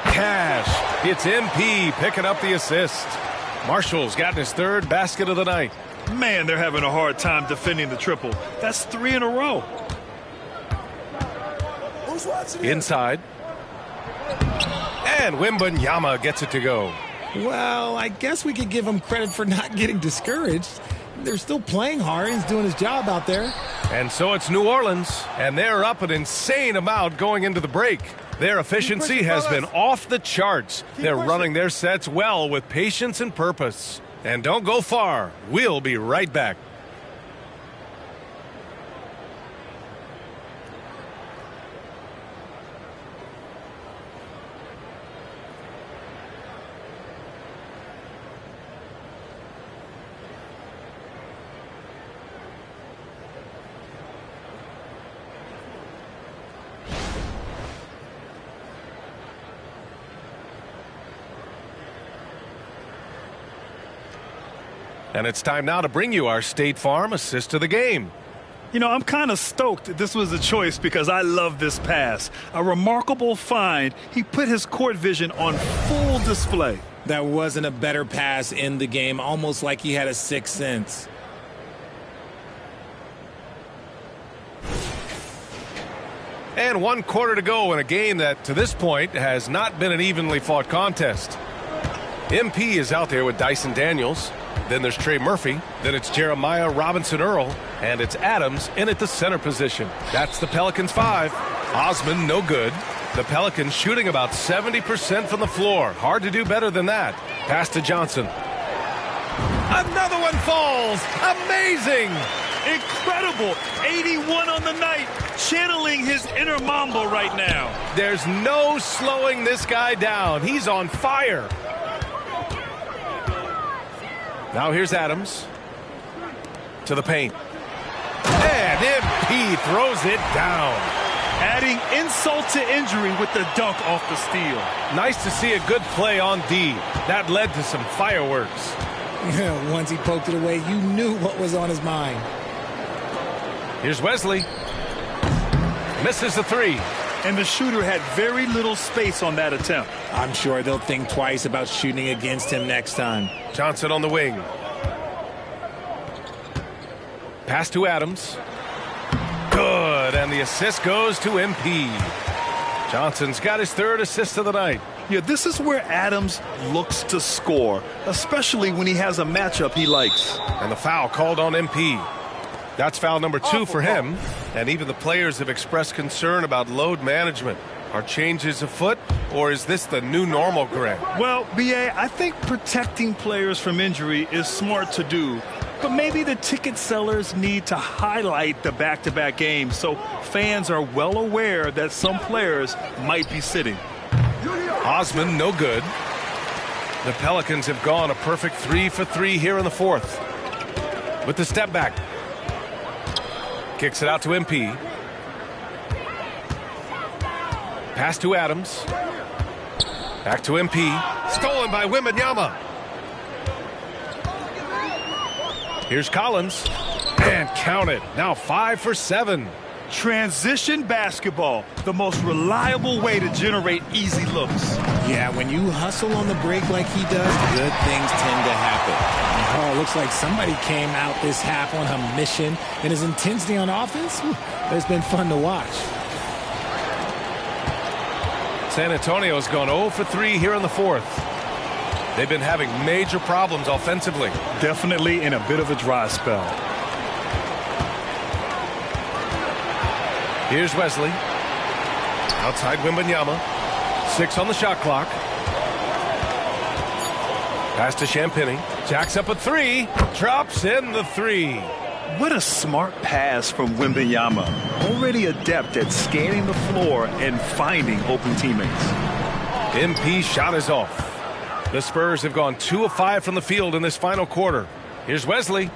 Cash. It's MP picking up the assist. Marshall's gotten his 3rd basket of the night. Man, they're having a hard time defending the triple. That's 3 in a row. Inside. And Wembanyama gets it to go. Well, I guess we could give him credit for not getting discouraged. They're still playing hard. He's doing his job out there. And so it's New Orleans, and they're up an insane amount going into the break. Their efficiency has been off the charts. They're running their sets well with patience and purpose. And don't go far. We'll be right back. And it's time now to bring you our State Farm assist of the game. You know, I'm kind of stoked this was a choice because I love this pass. A remarkable find. He put his court vision on full display. That wasn't a better pass in the game, almost like he had a sixth sense. And 1 quarter to go in a game that, to this point, has not been an evenly fought contest. MP is out there with Dyson Daniels. Then there's Trey Murphy. Then it's Jeremiah Robinson-Earl. And it's Adams in at the center position. That's the Pelicans 5. Osman, no good. The Pelicans shooting about 70% from the floor. Hard to do better than that. Pass to Johnson. Another one falls. Amazing. Incredible. 81 on the night. Channeling his inner Mamba right now. There's no slowing this guy down. He's on fire. Now here's Adams. To the paint. And MP throws it down. Adding insult to injury with the dunk off the steal. Nice to see a good play on D. That led to some fireworks. Once he poked it away, you knew what was on his mind. Here's Wesley. Misses the three. And the shooter had very little space on that attempt. I'm sure they'll think twice about shooting against him next time. Johnson on the wing. Pass to Adams. Good, and the assist goes to MP. Johnson's got his third assist of the night. Yeah, this is where Adams looks to score, especially when he has a matchup he likes. And the foul called on MP. That's foul number 2 for him. And even the players have expressed concern about load management. Are changes afoot, or is this the new normal, Greg? Well, B.A., I think protecting players from injury is smart to do. But maybe the ticket sellers need to highlight the back-to-back games so fans are well aware that some players might be sitting. Osman, no good. The Pelicans have gone a perfect 3 for 3 here in the fourth. With the step back. Kicks it out to MP. Pass to Adams. Back to MP. Stolen by Wembanyama. Here's Collins. And count it. Now 5 for 7. Transition basketball, the most reliable way to generate easy looks. Yeah, when you hustle on the break like he does, good things tend to happen. Oh, looks like somebody came out this half on a mission, and his intensity on offense, it's been fun to watch. San Antonio's gone 0 for 3 here in the fourth. They've been having major problems offensively. Definitely in a bit of a dry spell. Here's Wesley. Outside Wembanyama. 6 on the shot clock. Pass to Champagny. Jacks up a 3. Drops in the 3. What a smart pass from Wembanyama. Already adept at scanning the floor and finding open teammates. MP shot is off. The Spurs have gone 2 of 5 from the field in this final quarter. Here's Wesley.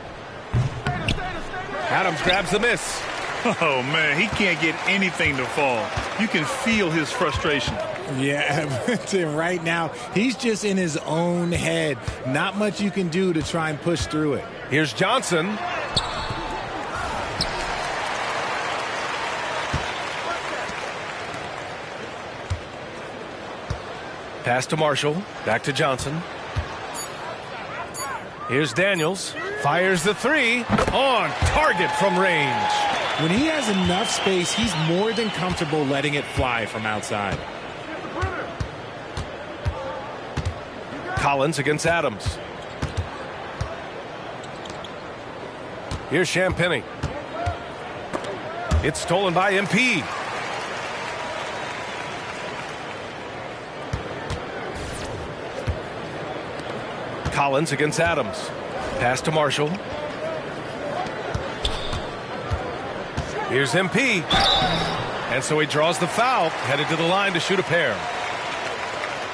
Adams grabs the miss. Oh, man, he can't get anything to fall. You can feel his frustration. Yeah, Tim, right now, he's just in his own head. Not much you can do to try and push through it. Here's Johnson. Pass to Marshall. Back to Johnson. Here's Daniels. Fires the 3. On target from range. When he has enough space, he's more than comfortable letting it fly from outside. Collins against Adams. Here's Champagny. It's stolen by MP. Collins against Adams. Pass to Marshall. Here's MP. And so he draws the foul, headed to the line to shoot a pair.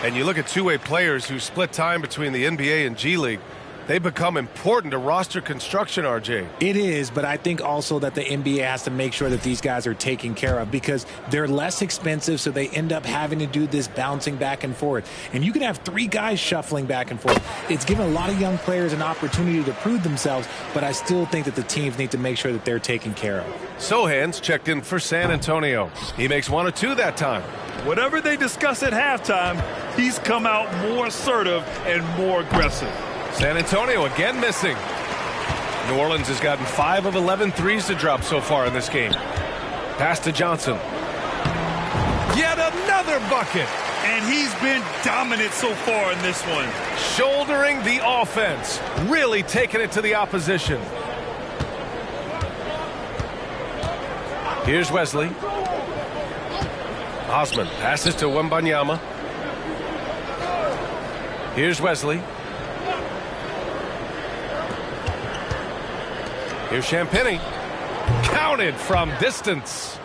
And you look at two-way players who split time between the NBA and G League. They become important to roster construction, RJ. It is, but I think also that the NBA has to make sure that these guys are taken care of because they're less expensive, so they end up having to do this bouncing back and forth. And you can have 3 guys shuffling back and forth. It's given a lot of young players an opportunity to prove themselves, but I still think that the teams need to make sure that they're taken care of. Sohan's checked in for San Antonio. He makes 1 or 2 that time. Whatever they discuss at halftime, He's come out more assertive and more aggressive. San Antonio again missing. New Orleans has gotten 5 of 11 threes to drop so far in this game. Pass to Johnson. Yet another bucket. And he's been dominant so far in this one. Shouldering the offense. Really taking it to the opposition. Here's Wesley. Osman passes to Wembanyama. Here's Wesley. Here's Champagnie. Counted from distance.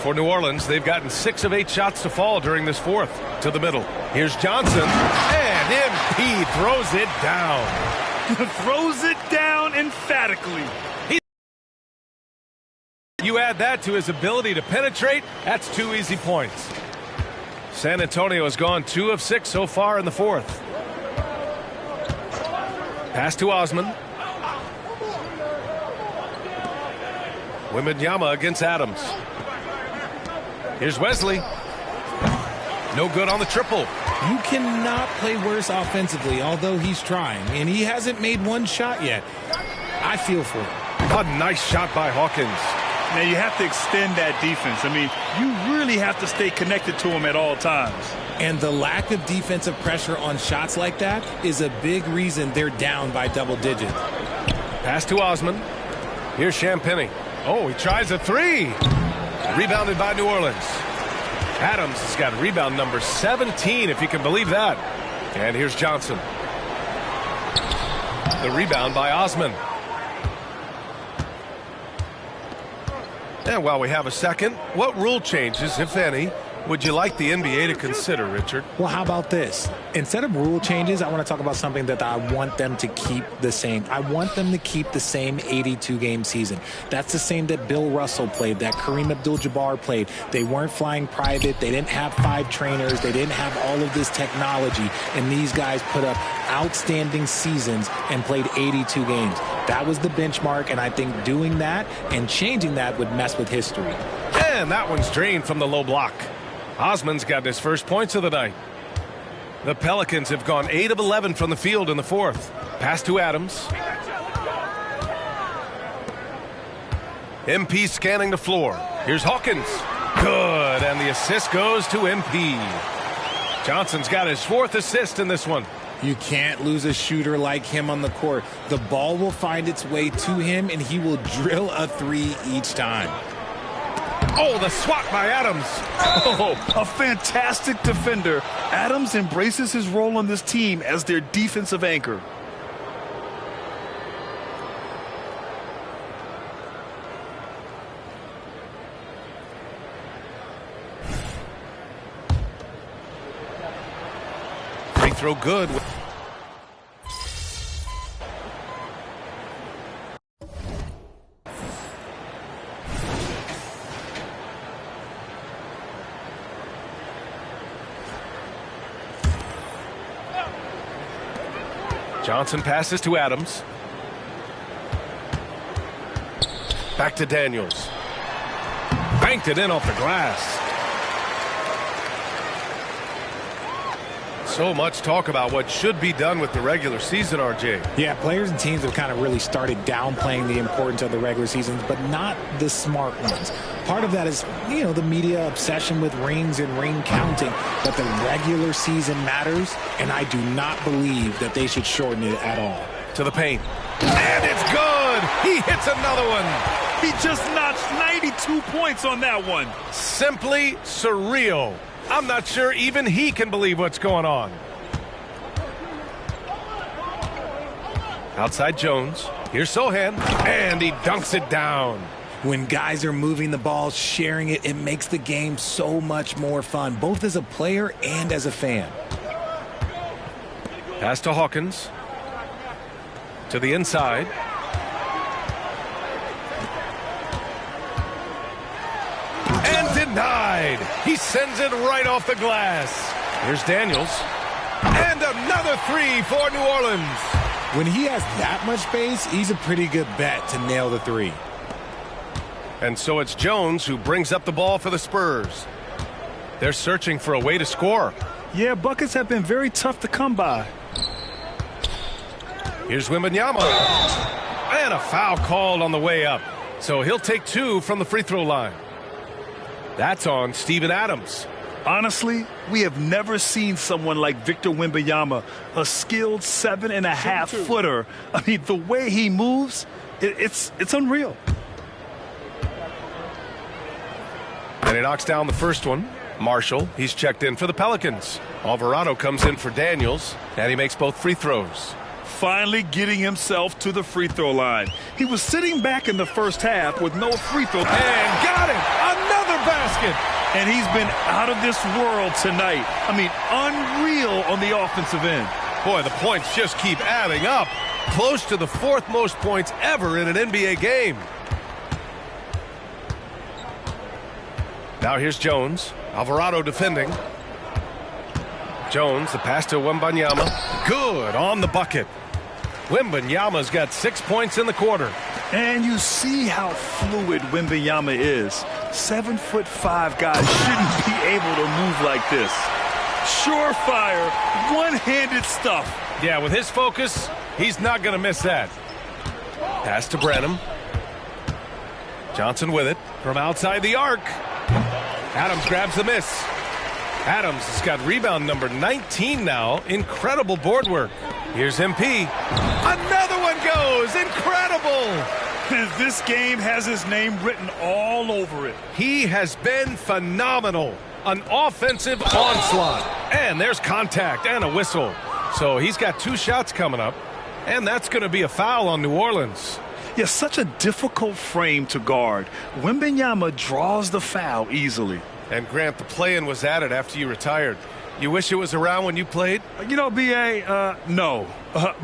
For New Orleans, they've gotten 6 of 8 shots to fall during this fourth. To the middle. Here's Johnson. And MP throws it down. Throws it down emphatically. You add that to his ability to penetrate, that's 2 easy points. San Antonio has gone 2 of 6 so far in the fourth. Pass to Osman. Wembanyama against Adams. Here's Wesley. No good on the triple. You cannot play worse offensively, although he's trying, and he hasn't made one shot yet. I feel for him. A nice shot by Hawkins. Now, you have to extend that defense. I mean, you really have to stay connected to him at all times. And the lack of defensive pressure on shots like that is a big reason they're down by double digits. Pass to Osman. Here's Champagnie. Oh, he tries a 3. Rebounded by New Orleans. Adams has got rebound number 17, if you can believe that. And here's Johnson. The rebound by Osman. And while we have a second, what rule changes, if any, would you like the NBA to consider, Richard? Well, how about this? Instead of rule changes, I want to talk about something that I want them to keep the same. I want them to keep the same 82-game season. That's the same that Bill Russell played, that Kareem Abdul-Jabbar played. They weren't flying private. They didn't have 5 trainers. They didn't have all of this technology. And these guys put up outstanding seasons and played 82 games. That was the benchmark, and I think doing that and changing that would mess with history. And that one's drained from the low block. Osman's got his first points of the night. The Pelicans have gone 8 of 11 from the field in the fourth. Pass to Adams. MP scanning the floor. Here's Hawkins. Good, and the assist goes to MP. Johnson's got his 4th assist in this one. You can't lose a shooter like him on the court. The ball will find its way to him, and he will drill a 3 each time. Oh, the swat by Adams. Oh, a fantastic defender. Adams embraces his role on this team as their defensive anchor. Free throw good. Johnson passes to Adams. Back to Daniels. Banked it in off the glass. So much talk about what should be done with the regular season, RJ. Yeah, players and teams have kind of really started downplaying the importance of the regular seasons, but not the smart ones. Part of that is, you know, the media obsession with rings and ring counting, but the regular season matters, and I do not believe that they should shorten it at all. To the paint. And it's good! He hits another one! He just notched 92 points on that one. Simply surreal. I'm not sure even he can believe what's going on. Outside Jones. Here's Sohan. And he dunks it down. When guys are moving the ball, sharing it, it makes the game so much more fun, both as a player and as a fan. Pass to Hawkins. To the inside. And denied. He sends it right off the glass. Here's Daniels. And another 3 for New Orleans. When he has that much space, he's a pretty good bet to nail the 3. And so it's Jones who brings up the ball for the Spurs. They're searching for a way to score. Yeah, buckets have been very tough to come by. Here's Wembanyama. And a foul called on the way up. So he'll take 2 from the free throw line. That's on Steven Adams. Honestly, we have never seen someone like Victor Wembanyama, a skilled 7.5-footer. I mean, the way he moves, it's unreal. And he knocks down the first one. Marshall, he's checked in for the Pelicans. Alvarado comes in for Daniels, and he makes both free throws. Finally getting himself to the free throw line. He was sitting back in the first half with no free throw. And got him! Another basket! And he's been out of this world tonight. I mean, unreal on the offensive end. Boy, the points just keep adding up. Close to the 4th most points ever in an NBA game. Now here's Jones. Alvarado defending. Jones, the pass to Wembanyama. Good on the bucket. Wembanyama's got 6 points in the quarter. And you see how fluid Wembanyama is. 7'5" guys shouldn't be able to move like this. Surefire, one-handed stuff. Yeah, with his focus, he's not going to miss that. Pass to Branham. Johnson with it from outside the arc. Adams grabs the miss. Adams has got rebound number 19 now. Incredible board work. Here's MP. Another one goes. Incredible. This game has his name written all over it. He has been phenomenal. An offensive onslaught. And there's contact and a whistle. So he's got 2 shots coming up. And that's going to be a foul on New Orleans. Yeah, such a difficult frame to guard. Wembanyama draws the foul easily. And Grant, the play-in was added after you retired. You wish it was around when you played? You know, B.A., no.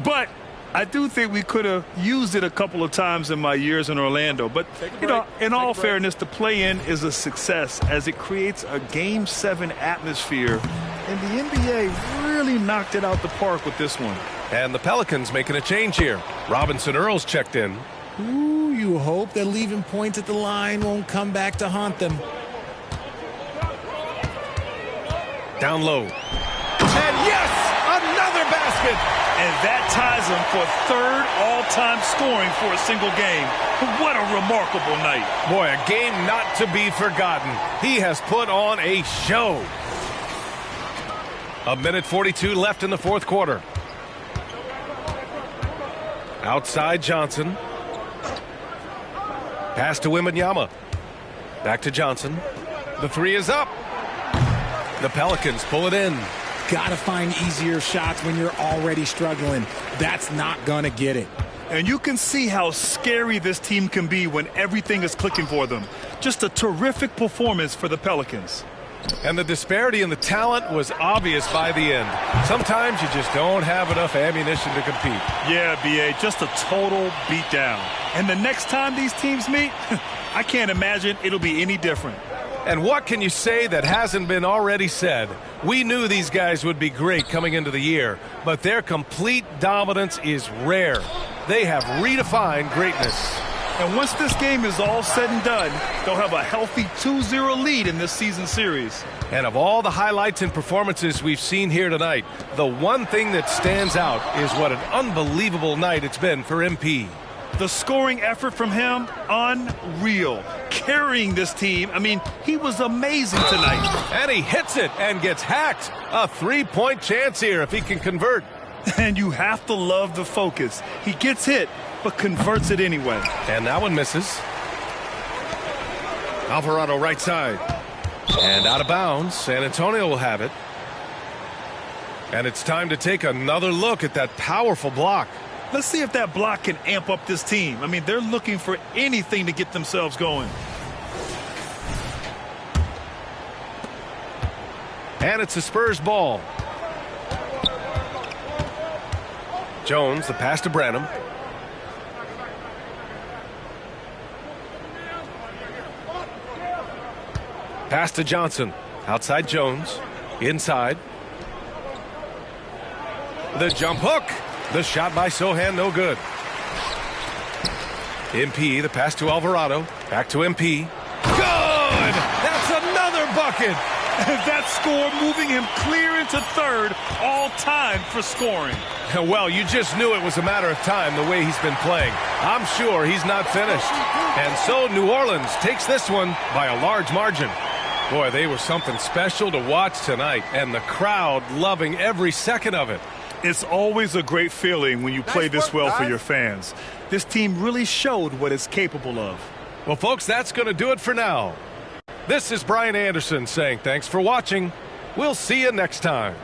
But I do think we could have used it a couple of times in my years in Orlando. But, you know, in all fairness, the play-in is a success as it creates a Game 7 atmosphere. And the NBA really knocked it out the park with this one. And the Pelicans making a change here. Robinson Earl's checked in. Ooh, you hope that leaving points at the line won't come back to haunt them. Down low. And yes, another basket. And that ties him for 3rd all-time scoring for a single game. What a remarkable night. Boy, a game not to be forgotten. He has put on a show. 1:42 left in the 4th quarter. Outside Johnson. Pass to Wembanyama. Back to Johnson. The 3 is up. The Pelicans pull it in. Gotta find easier shots when you're already struggling. That's not gonna get it. And you can see how scary this team can be when everything is clicking for them. Just a terrific performance for the Pelicans. And the disparity in the talent was obvious by the end. Sometimes you just don't have enough ammunition to compete. Yeah, B.A., just a total beatdown. And the next time these teams meet, I can't imagine it'll be any different. And what can you say that hasn't been already said? We knew these guys would be great coming into the year, but their complete dominance is rare. They have redefined greatness. And once this game is all said and done, they'll have a healthy 2-0 lead in this season series. And of all the highlights and performances we've seen here tonight, the one thing that stands out is what an unbelievable night it's been for MP. The scoring effort from him, unreal. Carrying this team, I mean, he was amazing tonight. And he hits it and gets hacked. A 3-point chance here if he can convert. And you have to love the focus. He gets hit, but converts it anyway. And that one misses. Alvarado right side. And out of bounds. San Antonio will have it. And it's time to take another look at that powerful block. Let's see if that block can amp up this team. I mean, they're looking for anything to get themselves going. And it's a Spurs ball. Jones, the pass to Branham. Pass to Johnson. Outside Jones. Inside. The jump hook. The shot by Sohan, no good. MP, the pass to Alvarado. Back to MP. Good! That's another bucket! That score moving him clear into third, all time for scoring. Well, you just knew it was a matter of time the way he's been playing. I'm sure he's not finished. And so New Orleans takes this one by a large margin. Boy, they were something special to watch tonight, and the crowd loving every second of it. It's always a great feeling when you play this well for your fans. This team really showed what it's capable of. Well, folks, that's going to do it for now. This is Brian Anderson saying thanks for watching. We'll see you next time.